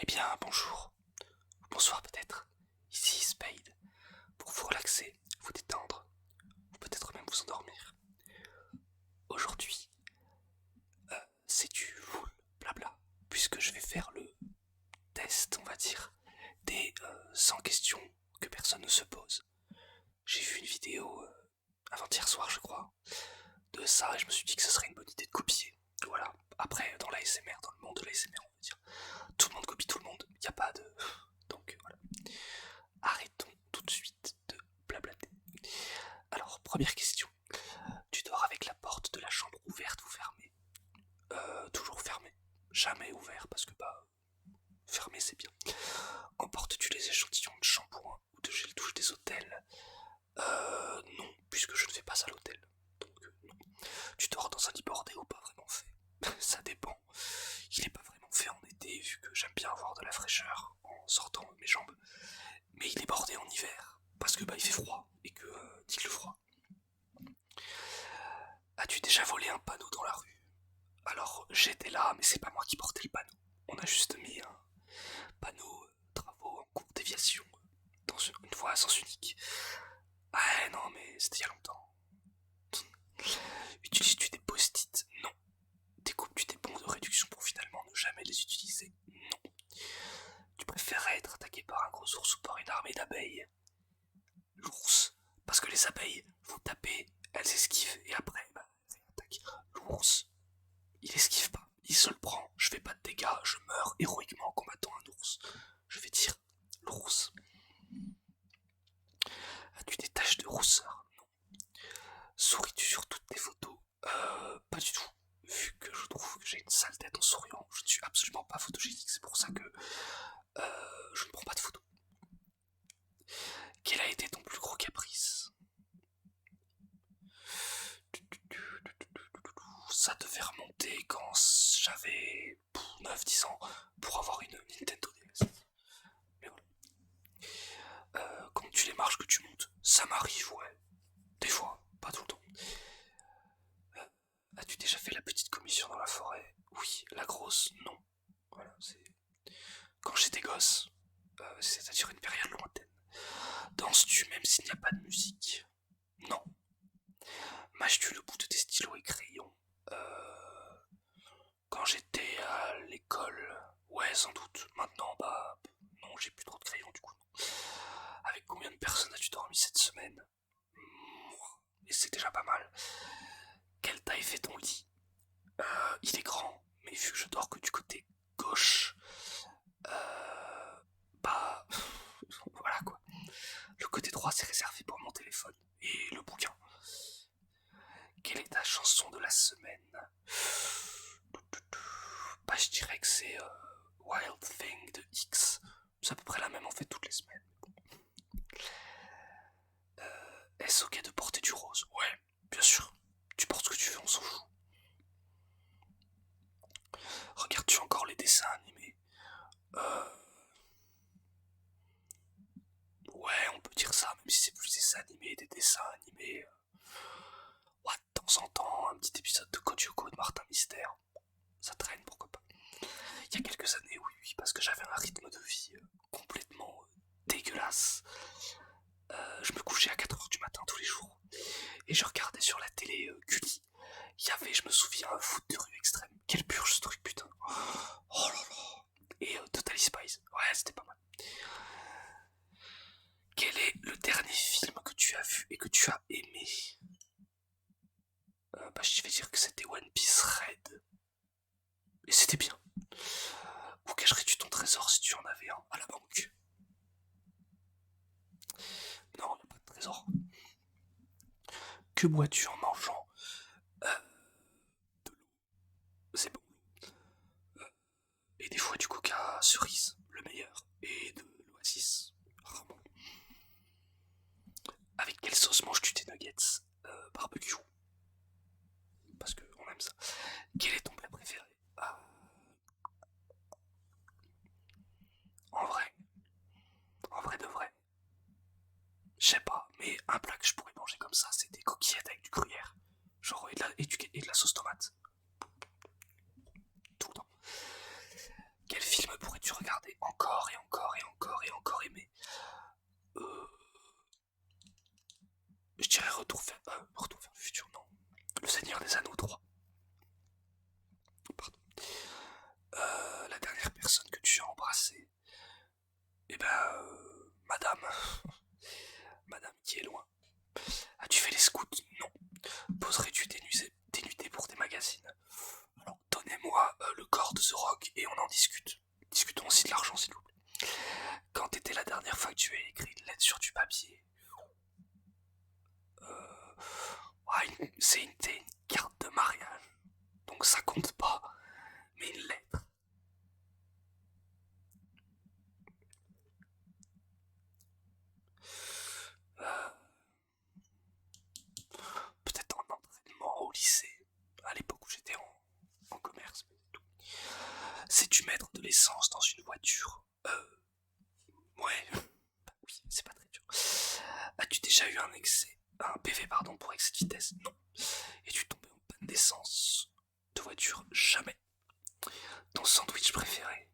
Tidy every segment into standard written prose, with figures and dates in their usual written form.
Eh bien, bonjour, ou bonsoir peut-être. Ici Spade, pour vous relaxer, vous détendre, ou peut-être même vous endormir. Aujourd'hui, c'est du full blabla, puisque je vais faire le test, on va dire, des 100 questions que personne ne se pose. J'ai vu une vidéo avant-hier soir, je crois, de ça, et je me suis dit que ce serait une bonne idée de copier. Voilà. Après, dans l'ASMR, dans le monde de l'ASMR, on va dire, tout le monde copie tout le monde, il n'y a pas de... Donc voilà. Arrêtons tout de suite de blablater. Alors, première question. Tu dors avec la porte de la chambre ouverte ou fermée? Toujours fermée. Jamais ouvert parce que bah fermé c'est bien. Emportes-tu les échantillons de shampoing ou de gel douche des hôtels? Non, puisque je ne fais pas ça à l'hôtel. Donc non. Tu dors dans un lit bordé ou pas vraiment fait? Ça dépend. Il n'est pas vraiment fait en été vu que j'aime bien avoir de la fraîcheur en sortant mes jambes. Mais il est bordé en hiver parce que bah il fait froid et que dit le froid. As-tu déjà volé un panneau dans la rue? Alors j'étais là, mais c'est pas moi qui portais le panneau. On a juste mis un panneau travaux en cours déviation dans une voie à sens unique. Ah non, mais c'était il y a longtemps. Utilises-tu des post-it? Non. Découpes-tu des bons de réduction pour finalement ne jamais les utiliser? Non. Tu préférerais être attaqué par un gros ours ou par une armée d'abeilles? L'ours. Parce que les abeilles vont taper, elles esquivent et après, bah, elles attaquent. L'ours, il esquive pas, il se le prend, je fais pas de dégâts, je meurs héroïquement en combattant un ours. Je vais dire l'ours. As-tu des taches de rousseur? Non. Souris-tu sur toutes tes photos? Pas du tout. Vu que je trouve que j'ai une sale tête en souriant, je ne suis absolument pas photogénique, c'est pour ça que je ne prends pas de photos. Quel a été ton plus gros caprice? Ça devait remonter quand j'avais 9-10 ans pour avoir une Nintendo DS. Mais voilà. Quand tu les marches que tu montes, ça m'arrive, ouais. Des fois, pas tout le temps. As-tu déjà fait la petite commission dans la forêt? Oui. La grosse? Non. Voilà, c'est... Quand j'étais gosse, c'est-à-dire une période lointaine. Danses-tu même s'il n'y a pas de musique? Non. Mâches-tu le bout de tes stylos et crayons? Euh... Quand j'étais à l'école, ouais, sans doute. Maintenant, bah, non, j'ai plus trop de crayons du coup. Avec combien de personnes as-tu dormi cette semaine? Moi. Et c'est déjà pas mal. Quelle taille fait ton lit? Il est grand, mais vu que je dors que du côté gauche, bah, voilà quoi. Le côté droit c'est réservé pour mon téléphone et le bouquin. Quelle est ta chanson de la semaine? Bah, je dirais que c'est Wild Thing de X. C'est à peu près la même en fait toutes les semaines. Est-ce ok de porter du rose? Ouais, bien sûr. Tu portes ce que tu veux, on s'en fout. Regardes-tu encore les dessins animés? Euh... Ouais, on peut dire ça, même si c'est plus des dessins animés, des dessins animés. Ouais, de temps en temps, un petit épisode de Kojoko de Martin Mystère. Ça traîne, pourquoi pas. Il y a quelques années, oui, oui, parce que j'avais un rythme de vie complètement dégueulasse. Je me couchais à 4 heures du matin tous les jours. Et je regardais sur la télé Gulli. Il y avait, je me souviens, un foot de rue extrême. Quelle purge ce truc, putain. Oh là là. Et Totally Spies. Ouais, c'était pas mal. Quel est le dernier film que tu as vu et que tu as aimé? Bah, je vais dire que c'était One Piece Red. Et c'était bien. Où cacherais-tu ton trésor si tu en avais un? À la banque? Non, il n'y a pas de trésor. Que bois-tu en mangeant? De l'eau. C'est bon. Et des fois du coca cerise, le meilleur. Et de l'oasis, rarement. Avec quelle sauce manges-tu tes nuggets? Barbecue. Parce qu'on aime ça. Quel est ton plat préféré? En vrai, en vrai de vrai. Je sais pas, mais un plat que je pourrais manger comme ça, c'est des coquillettes avec du gruyère. Genre, et de la sauce tomate. Tout le temps. Quel film pourrais-tu regarder encore et encore et encore et encore aimé. Euh, je dirais Retour vers le futur, non. Le Seigneur des Anneaux 3. Pardon. La dernière personne que tu as embrassée, eh ben, madame, madame qui est loin. As-tu fait les scouts? Non. Poserais-tu des nuitées pour tes magazines? Alors, donnez-moi le corps de The Rock et on en discute. Discutons aussi de l'argent, s'il vous plaît. Quand était la dernière fois que tu as écrit une lettre sur du papier? C'est une carte de mariage. Donc ça compte pas. Mais une lettre. Euh, Peut-être en entraînement au lycée. À l'époque où j'étais en commerce. Sais-tu mettre de l'essence dans une voiture? Ouais. Oui, c'est pas très dur. As-tu déjà eu un PV pardon, pour excès de vitesse? Non. Es-tu tombé en panne d'essence de voiture? Jamais. Ton sandwich préféré?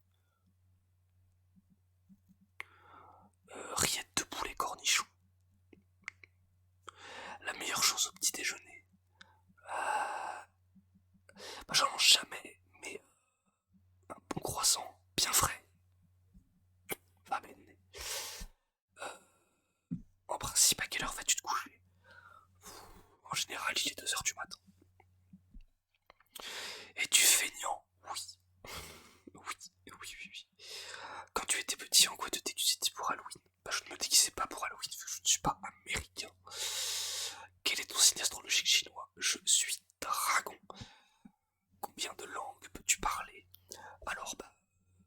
Rillettes de poulet cornichon. La meilleure chose au petit déjeuner? Bah, j'en mange jamais, mais un bon croissant, bien frais. Va bene. En principe, à quelle heure vas-tu te coucher? En général, il est 2 heures du matin. Es-tu feignant? Oui. Oui, oui, oui, oui. Quand tu étais petit, en quoi te déguisais-tu pour Halloween? Bah, je ne me déguisais pas pour Halloween, vu que je ne suis pas américain. Quel est ton signe astrologique chinois? Je suis dragon. Combien de langues peux-tu parler? Alors, bah,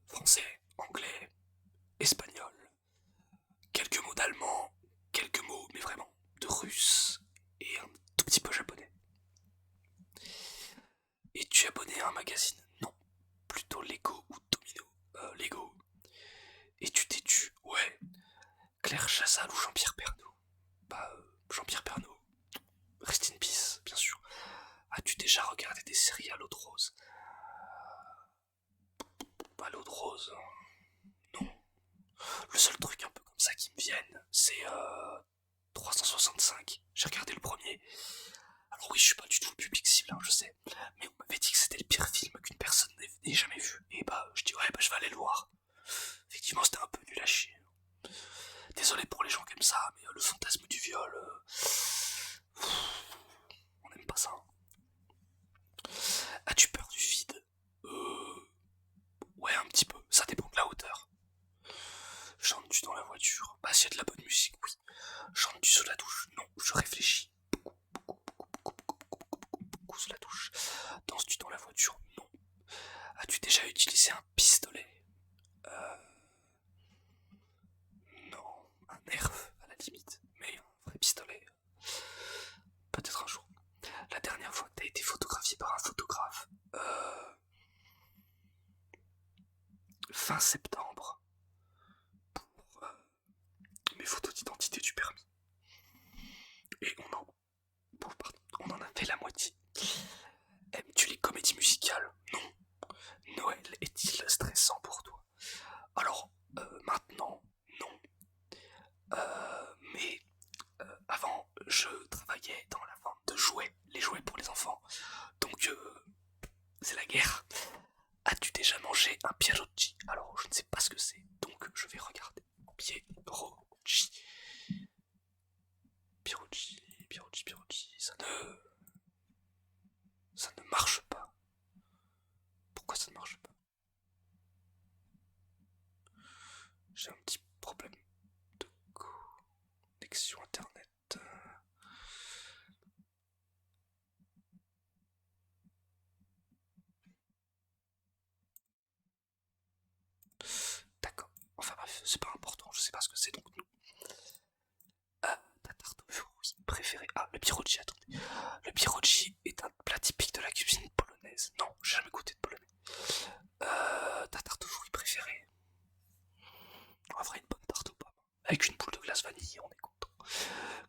français, anglais, espagnol, quelques mots d'allemand, quelques mots, mais vraiment, de russe et un tout petit peu japonais. Es-tu abonné à un magazine? Non. Plutôt Lego ou Domino? Lego. Es-tu têtu? Ouais. Claire Chazal ou Jean-Pierre Pernaut? Bah, Jean-Pierre Pernaut. Rest in peace, bien sûr. As-tu déjà regardé des séries à l'eau de rose? À l'eau de rose? Non. Le seul truc un peu comme ça qui me vienne, c'est 365. J'ai regardé le premier. Alors oui, je suis pas du tout le public cible, hein, je sais. Mais on m'avait dit que c'était le pire film qu'une personne n'ait jamais vu. Et bah, je dis ouais, bah je vais aller le voir. Effectivement, c'était un peu nul à chier. Désolé pour les gens comme ça, mais le fantasme du viol, on n'aime pas ça. As-tu peur du vide? Ouais, un petit peu. Ça dépend de la hauteur. Chantes-tu dans la voiture? Bah, s'il y a de la bonne musique, oui. Chantes-tu sous la douche? Non, je réfléchis. Beaucoup sous la douche. Danses-tu dans la voiture? Non. As-tu déjà utilisé un pistolet? Non. Un nerf, à la limite. Mais un vrai pistolet, peut-être un jour. La dernière fois que t'as été photographié par un photographe? Fin septembre. Pour mes photos d'identité du permis. Et on en a fait la moitié. Aimes-tu les comédies musicales? Non. Noël est-il stressant pour toi? Alors, maintenant, non. Mais avant, je travaillais dans la vente de jouets, les jouets pour les enfants. Donc, c'est la guerre. As-tu déjà mangé un Pierogi? Alors, je ne sais pas ce que c'est, donc je vais regarder. Pierogi. Pierogi, ça ne marche pas. Pourquoi ça ne marche pas? J'ai un petit problème de connexion internet. D'accord. Enfin bref, c'est pas important, je sais pas ce que c'est donc nous. Ta tarte aux fruits préférée? Ah, le pierogi, attendez. Le pierogi est un plat typique de la cuisine polonaise. Non, j'ai jamais goûté de polonais. Ta tarte aux fruits préférée? En vrai, une bonne tarte aux pommes. Avec une boule de glace vanille, on est content.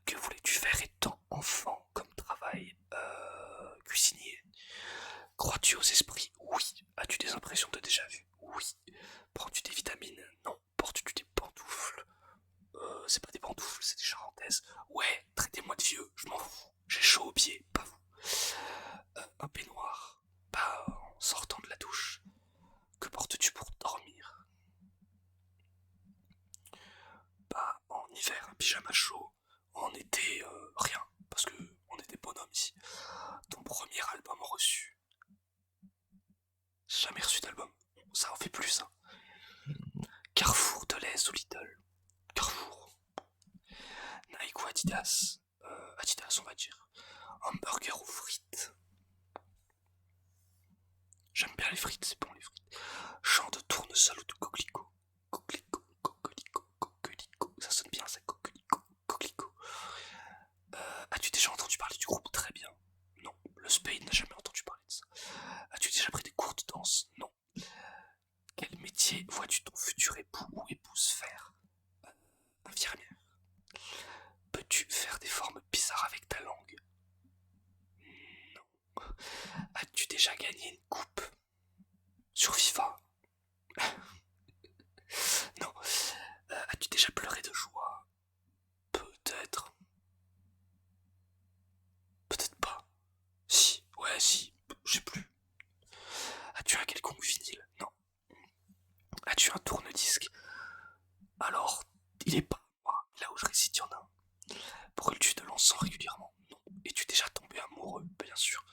Que voulais-tu faire étant enfant comme travail? Cuisinier. Crois-tu aux esprits? Oui. As-tu des impressions de déjà vu? Oui. Prends-tu des vitamines? l'aise. Ouais, traitez-moi de vieux, je m'en fous. J'ai chaud aux pieds, pas vous. Un peignoir, pas en sortant de la douche. Que portes-tu pour dormir? Bah, en hiver, un pyjama chaud. En été, rien, parce que on est des bonhommes ici. Ton premier album reçu. J'ai jamais reçu d'album. Ça en fait plus, ça. Carrefour, Deleuze ou Lidl. Carrefour. Nike ou Adidas. Adidas, on va dire. Hamburger ou frites. J'aime bien les frites, c'est bon les frites. Champ de tournesol ou de coquelicot. Coquelicot, coquelicot, coquelicot. Ça sonne bien ça, coquelicot, coquelicot. As-tu déjà entendu parler du groupe Très Bien? Non. Le Spade n'a jamais entendu parler de ça. As-tu déjà pris des cours de danse? Non. Quel métier vois-tu ton futur époux ou épouse faire? Infirmière. Peux-tu faire des formes bizarres avec ta langue? Non. As-tu déjà gagné une coupe? Sur FIFA? Non. As-tu déjà pleuré de joie? Peut-être. Peut-être pas. Si. Ouais, si. Je sais plus. As-tu un quelconque vinyle? Non. As-tu un tourne-disque? Alors, il est pas moi. Là où je réside, il y en a un. Brûles-tu de l'encens régulièrement? Non. Es-tu déjà tombé amoureux? Bien sûr.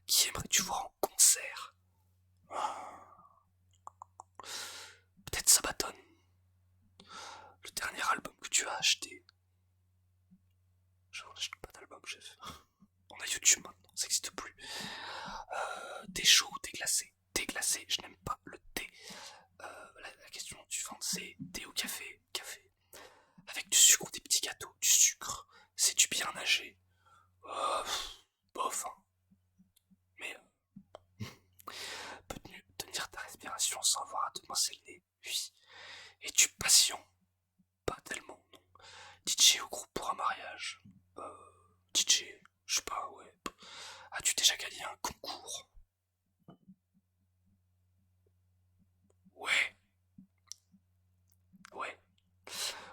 Qui aimerais-tu voir en concert? Peut-être Sabaton. Le dernier album que tu as acheté? Je n'achète pas d'album, chef. On a YouTube maintenant, ça n'existe plus. Thé chaud ou thé glacé? Thé glacé, je n'aime pas le thé. La question suivante, c'est thé ou café? Café. Avec du sucre ou des petits gâteaux? Du sucre. Sais-tu bien nager? Bof, hein. Mais peux-tu tenir ta respiration sans avoir à te pincer le nez? Oui. Es-tu patient? Pas tellement, non. DJ au groupe pour un mariage? DJ, je sais pas, ouais. As-tu déjà gagné un concours? Ouais, ouais.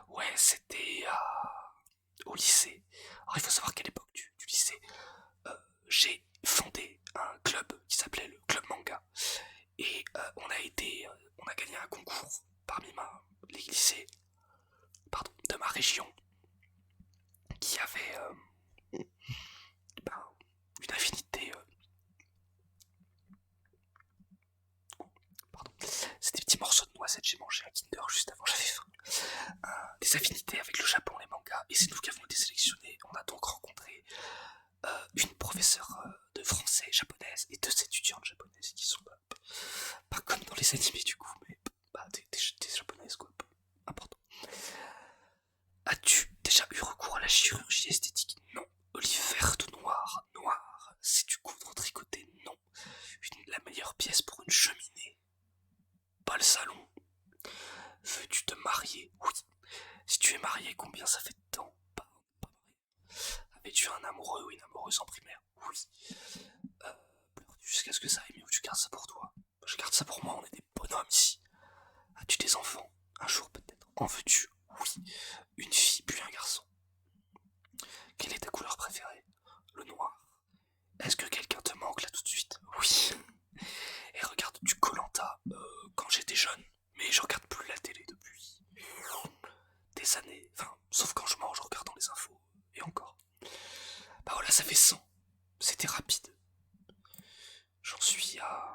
Ouais, c'était au lycée. Alors il faut savoir qu'à l'époque du lycée, j'ai fondé un club qui s'appelait le Club Manga. Et on a gagné un concours parmi les lycées de ma région qui avait ben, une affinité. Pardon. C'est des petits morceaux de noisettes, j'ai mangé un Kinder juste avant, j'avais faim. Des affinités avec le Japon, les mangas, et c'est nous qui avons été sélectionnés. On a donc rencontré une professeure de français japonaise et deux étudiantes japonaises qui sont pas comme dans les animés du coup, mais des japonaises quoi, important. As-tu déjà eu recours à la chirurgie esthétique? Non. Olive verte ou noire? Noire. Sais-tu coudre tricoter? Non. La meilleure pièce pour une cheminée? Pas le salon. Veux-tu te marier? Oui. Si tu es marié, combien ça fait de temps? Pas marié. Avais-tu un amoureux ou une amoureuse en primaire? Oui. Pleures-tu jusqu'à ce que ça aille mieux ou tu gardes ça pour toi? Je garde ça pour moi, on est des bonhommes ici. As-tu des enfants? Un jour peut-être. En veux-tu? Oui. Une fille puis un garçon. Quelle est ta couleur préférée? Le noir. Est-ce que quelqu'un te manque là tout de suite? Oui. Et regarde du koh quand j'étais jeune, mais je regarde plus la télé depuis des années. Enfin, sauf quand je mange en regardant les infos. Et encore. Bah voilà, ça fait 100. C'était rapide. J'en suis à